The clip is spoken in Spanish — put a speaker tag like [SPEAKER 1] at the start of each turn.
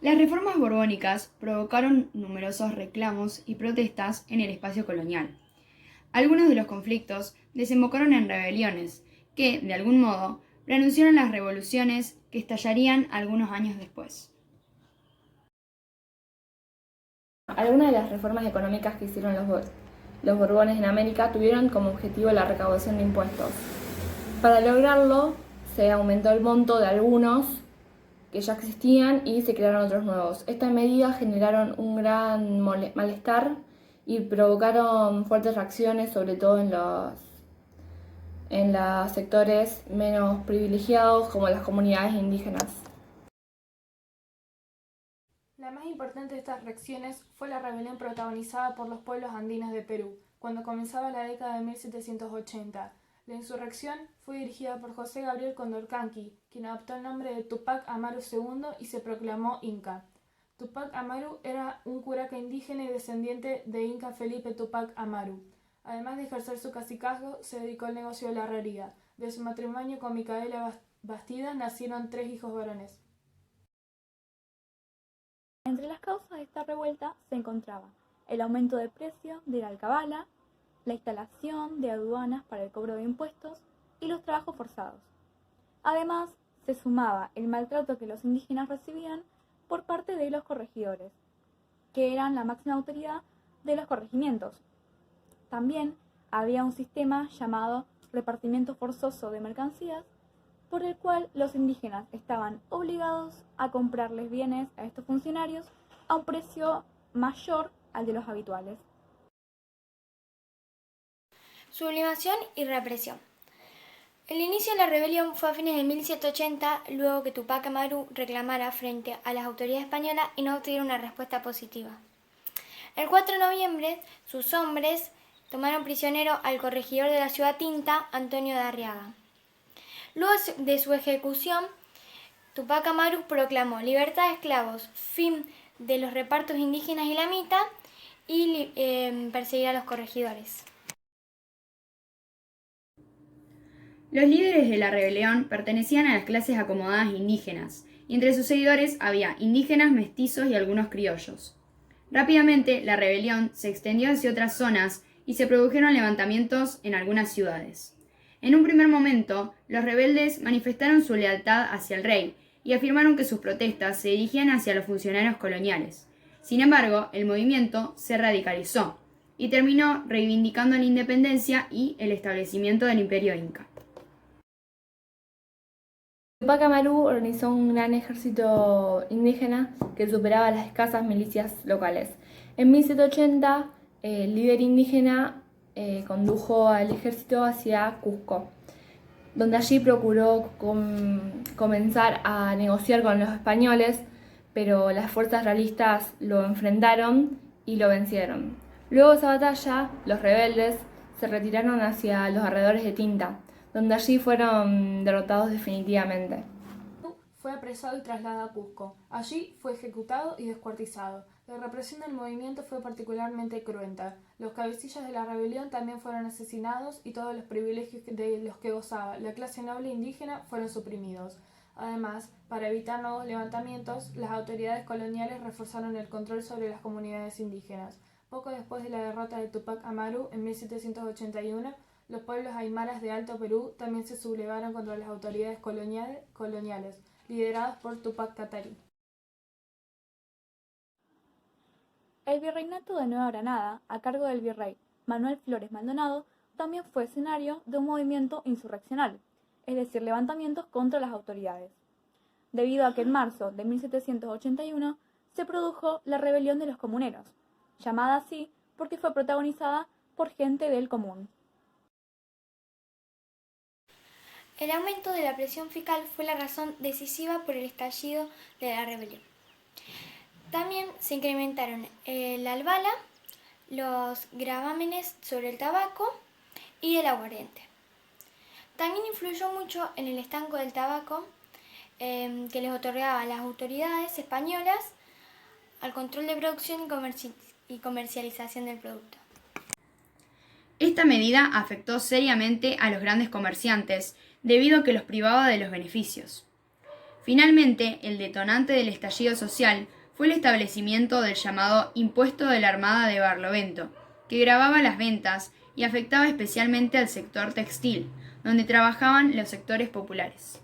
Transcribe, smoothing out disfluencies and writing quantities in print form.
[SPEAKER 1] Las reformas borbónicas provocaron numerosos reclamos y protestas en el espacio colonial. Algunos de los conflictos desembocaron en rebeliones que, de algún modo, reanunciaron las revoluciones que estallarían algunos años después.
[SPEAKER 2] Algunas de las reformas económicas que hicieron los Borbones en América tuvieron como objetivo la recaudación de impuestos. Para lograrlo, se aumentó el monto de algunos que ya existían y se crearon otros nuevos. Estas medidas generaron un gran malestar y provocaron fuertes reacciones, sobre todo en los sectores menos privilegiados como las comunidades indígenas.
[SPEAKER 3] La más importante de estas reacciones fue la rebelión protagonizada por los pueblos andinos de Perú, cuando comenzaba la década de 1780. La insurrección fue dirigida por José Gabriel Condorcanqui, quien adoptó el nombre de Tupac Amaru II y se proclamó Inca. Tupac Amaru era un curaca indígena y descendiente de Inca Felipe Tupac Amaru. Además de ejercer su cacicazgo, se dedicó al negocio de la herrería. De su matrimonio con Micaela Bastidas nacieron 3 hijos varones.
[SPEAKER 4] Entre las causas de esta revuelta se encontraba el aumento de precio de la alcabala, la instalación de aduanas para el cobro de impuestos y los trabajos forzados. Además, se sumaba el maltrato que los indígenas recibían por parte de los corregidores, que eran la máxima autoridad de los corregimientos. También había un sistema llamado repartimiento forzoso de mercancías, por el cual los indígenas estaban obligados a comprarles bienes a estos funcionarios a un precio mayor al de los habituales.
[SPEAKER 5] Sublimación y represión. El inicio de la rebelión fue a fines de 1780, luego que Tupac Amaru reclamara frente a las autoridades españolas y no obtuviera una respuesta positiva. El 4 de noviembre, sus hombres tomaron prisionero al corregidor de la ciudad Tinta, Antonio de Arriaga. Luego de su ejecución, Tupac Amaru proclamó libertad de esclavos, fin de los repartos indígenas y lamita y perseguir a los corregidores.
[SPEAKER 1] Los líderes de la rebelión pertenecían a las clases acomodadas indígenas, y entre sus seguidores había indígenas, mestizos y algunos criollos. Rápidamente, la rebelión se extendió hacia otras zonas y se produjeron levantamientos en algunas ciudades. En un primer momento, los rebeldes manifestaron su lealtad hacia el rey y afirmaron que sus protestas se dirigían hacia los funcionarios coloniales. Sin embargo, el movimiento se radicalizó y terminó reivindicando la independencia y el establecimiento del imperio inca.
[SPEAKER 2] Tupac Amaru organizó un gran ejército indígena que superaba las escasas milicias locales. En 1780, el líder indígena condujo al ejército hacia Cusco, donde allí procuró comenzar a negociar con los españoles, pero las fuerzas realistas lo enfrentaron y lo vencieron. Luego de esa batalla, los rebeldes se retiraron hacia los alrededores de Tinta, donde allí fueron derrotados definitivamente.
[SPEAKER 3] Fue apresado y trasladado a Cusco. Allí fue ejecutado y descuartizado. La represión del movimiento fue particularmente cruenta. Los cabecillas de la rebelión también fueron asesinados y todos los privilegios de los que gozaba la clase noble indígena fueron suprimidos. Además, para evitar nuevos levantamientos, las autoridades coloniales reforzaron el control sobre las comunidades indígenas. Poco después de la derrota de Tupac Amaru en 1781, los pueblos aymaras de Alto Perú también se sublevaron contra las autoridades coloniales, lideradas por Tupac Katari.
[SPEAKER 4] El virreinato de Nueva Granada, a cargo del virrey Manuel Flores Maldonado, también fue escenario de un movimiento insurreccional, es decir, levantamientos contra las autoridades, debido a que en marzo de 1781 se produjo la rebelión de los comuneros, llamada así porque fue protagonizada por gente del común.
[SPEAKER 5] El aumento de la presión fiscal fue la razón decisiva por el estallido de la rebelión. También se incrementaron el albala, los gravámenes sobre el tabaco y el aguardiente. También influyó mucho en el estanco del tabaco que les otorgaba a las autoridades españolas al control de producción y comercialización del producto.
[SPEAKER 1] Esta medida afectó seriamente a los grandes comerciantes debido a que los privaba de los beneficios. Finalmente, el detonante del estallido social fue el establecimiento del llamado Impuesto de la Armada de Barlovento, que gravaba las ventas y afectaba especialmente al sector textil, donde trabajaban los sectores populares.